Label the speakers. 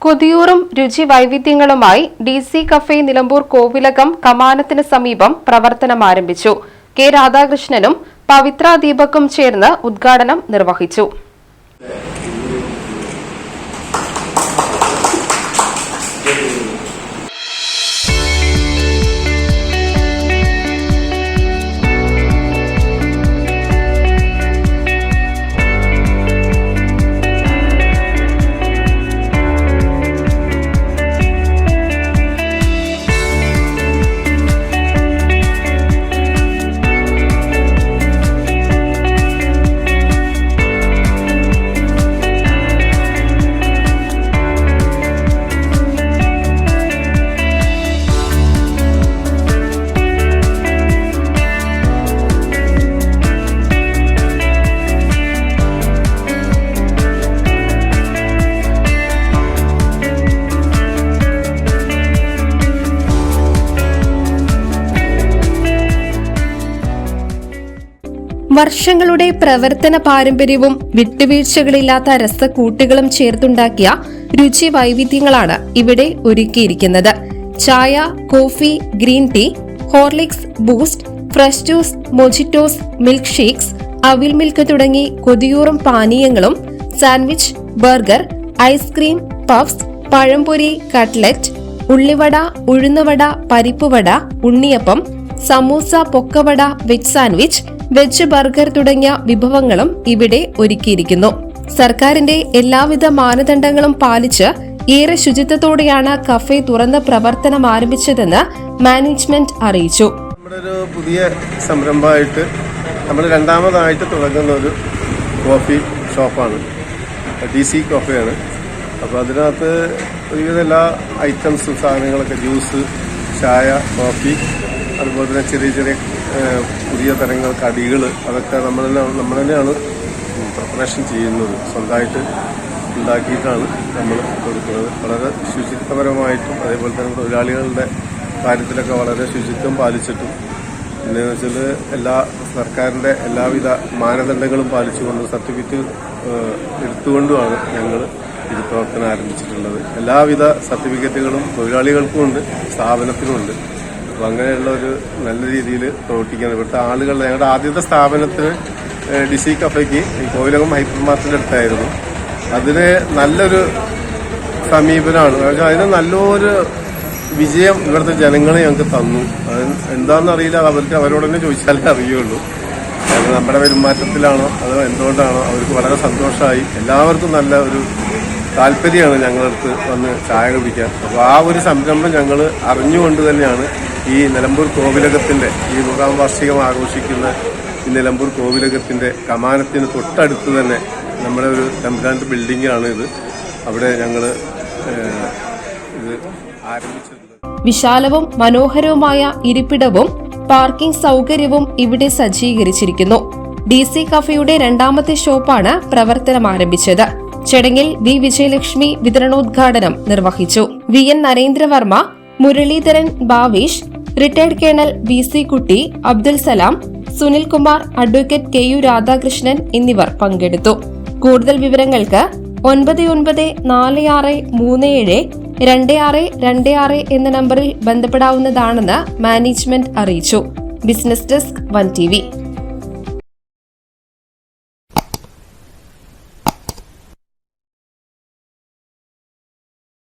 Speaker 1: കൊതിയൂറും രുചി വൈവിധ്യങ്ങളുമായി DC cafe Nilambur കോവിലകം കമാനത്തിന് സമീപം പ്രവർത്തനം ആരംഭിച്ചു. കെ രാധാകൃഷ്ണനും പവിത്ര ദീപക്കും ചേർന്ന് ഉദ്ഘാടനം നിർവഹിച്ചു. വർഷങ്ങളുടെ പ്രവർത്തന പാരമ്പര്യവും വിട്ടുവീഴ്ചകളില്ലാത്ത രസക്കൂട്ടുകളും ചേർത്തുണ്ടാക്കിയ രുചി വൈവിധ്യങ്ങളാണ് ഇവിടെ ഒരുക്കിയിരിക്കുന്നത്. ചായ, coffee, green tea, Horlicks, Boost, fresh juice, mojitos, milk shakes, അവിൽ മിൽക്ക് തുടങ്ങി കൊതിയൂറും പാനീയങ്ങളും, സാൻഡ്വിച്ച്, ബർഗർ, ഐസ്ക്രീം, പഫ്സ്, പഴംപൊരി, കട്ട്ലറ്റ്, ഉള്ളിവട, ഉഴുന്നുവട, പരിപ്പുവട, ഉണ്ണിയപ്പം, സമൂസ, പൊക്കവട, വെജ് സാൻഡ്വിച്ച്, വെജ് ബർഗർ തുടങ്ങിയ വിഭവങ്ങളും ഇവിടെ ഒരുക്കിയിരിക്കുന്നു. സർക്കാരിന്റെ എല്ലാവിധ മാനദണ്ഡങ്ങളും പാലിച്ച് ഏറെ ശുചിത്വത്തോടെയാണ് കഫേ തുറന്ന് പ്രവർത്തനം ആരംഭിച്ചതെന്ന് മാനേജ്മെന്റ് അറിയിച്ചു.
Speaker 2: നമ്മുടെ ഒരു പുതിയ സംരംഭമായിട്ട് നമ്മൾ രണ്ടാമതായിട്ട് തുടങ്ങുന്ന ഒരു കോഫി ഷോപ്പാണ്, DC കോഫിയാണ്. അപ്പോൾ അതിനകത്ത് ഒരുവിധ എല്ലാ ഐറ്റംസും സാധനങ്ങളൊക്കെ, ജ്യൂസ്, ചായ, കോഫി, അതുപോലെ തന്നെ ചെറിയ ചെറിയ പുതിയ തരങ്ങൾ കടികൾ, അതൊക്കെ നമ്മൾ തന്നെയാണ് പ്രിപ്പറേഷൻ ചെയ്യുന്നത്. സ്വന്തമായിട്ട് ഉണ്ടാക്കിയിട്ടാണ് നമ്മൾ കൊടുക്കുന്നത്. വളരെ ശുചിത്വപരമായിട്ടും അതേപോലെ തന്നെ തൊഴിലാളികളുടെ കാര്യത്തിലൊക്കെ വളരെ ശുചിത്വം പാലിച്ചിട്ടും, പിന്നെയെന്ന് വെച്ചാൽ എല്ലാ സർക്കാരിൻ്റെ എല്ലാവിധ മാനദണ്ഡങ്ങളും പാലിച്ചുകൊണ്ട് സർട്ടിഫിക്കറ്റ് എടുത്തുകൊണ്ടുമാണ് ഞങ്ങൾ ഇത് പ്രവർത്തനം ആരംഭിച്ചിട്ടുള്ളത്. എല്ലാവിധ സർട്ടിഫിക്കറ്റുകളും തൊഴിലാളികൾക്കും ഉണ്ട്, സ്ഥാപനത്തിനുമുണ്ട്. അപ്പോൾ അങ്ങനെയുള്ള ഒരു നല്ല രീതിയിൽ പ്രവർത്തിക്കാൻ ഇവിടുത്തെ ആളുകൾ. ഞങ്ങളുടെ ആദ്യത്തെ സ്ഥാപനത്തിന് DC കഫേക്ക് ഈ കോവിലകം ഹൈപ്പർ മാർക്കറ്റിൻ്റെ അടുത്തായിരുന്നു. അതിന് നല്ലൊരു സമീപനമാണ്. അതിന് നല്ലൊരു വിജയം ഇവിടുത്തെ ജനങ്ങൾ ഞങ്ങൾക്ക് തന്നു. അത് എന്താണെന്നറിയില്ല, അവരോട് തന്നെ ചോദിച്ചാലേ അറിയുള്ളൂ. നമ്മുടെ പെരുമാറ്റത്തിലാണോ അതോ എന്തുകൊണ്ടാണോ അവർക്ക് വളരെ സന്തോഷമായി. എല്ലാവർക്കും നല്ല ഒരു താല്പര്യമാണ് ഞങ്ങളടുത്ത് വന്ന് ചായ കുടിക്കാൻ. അപ്പോൾ ആ ഒരു സംരംഭം ഞങ്ങൾ അറിഞ്ഞുകൊണ്ട് തന്നെയാണ് ഈ നിലമ്പൂർ കോവിലകത്തിൻ്റെ ഈ 100ാം വാർഷികം ആഘോഷിക്കുന്ന ഈ നിലമ്പൂർ കോവിലകത്തിൻ്റെ കമാനത്തിന് തൊട്ടടുത്ത് തന്നെ നമ്മുടെ ഒരു ടെമ്പററി ബിൽഡിംഗാണ് ഇത്. അവിടെ ഞങ്ങൾ ഇത് ആരംഭിച്ചിട്ടുള്ളത്.
Speaker 1: വിശാലവും മനോഹരവുമായ ഇരിപ്പിടവും പാർക്കിംഗ് സൗകര്യവും ഇവിടെ സജ്ജീകരിച്ചിരിക്കുന്നു. DC കഫേയുടെ രണ്ടാമത്തെ ഷോപ്പാണ് പ്രവർത്തനം ആരംഭിച്ചത്. ചടങ്ങിൽ V. വിജയലക്ഷ്മി വിതരണോദ്ഘാടനം നിർവഹിച്ചു. VN Narendravarma, Muraleedharan Bhavesh, retired colonel VC Kutty, Abdul Salam, Sunil Kumar, advocate KU Radhakrishnan എന്നിവർ പങ്കെടുത്തു. കൂടുതൽ വിവരങ്ങൾക്ക് 9946372626 എന്ന നമ്പറിൽ ബന്ധപ്പെടാവുന്നതാണെന്ന് മാനേജ്മെന്റ് അറിയിച്ചു. Business desk 1 TV.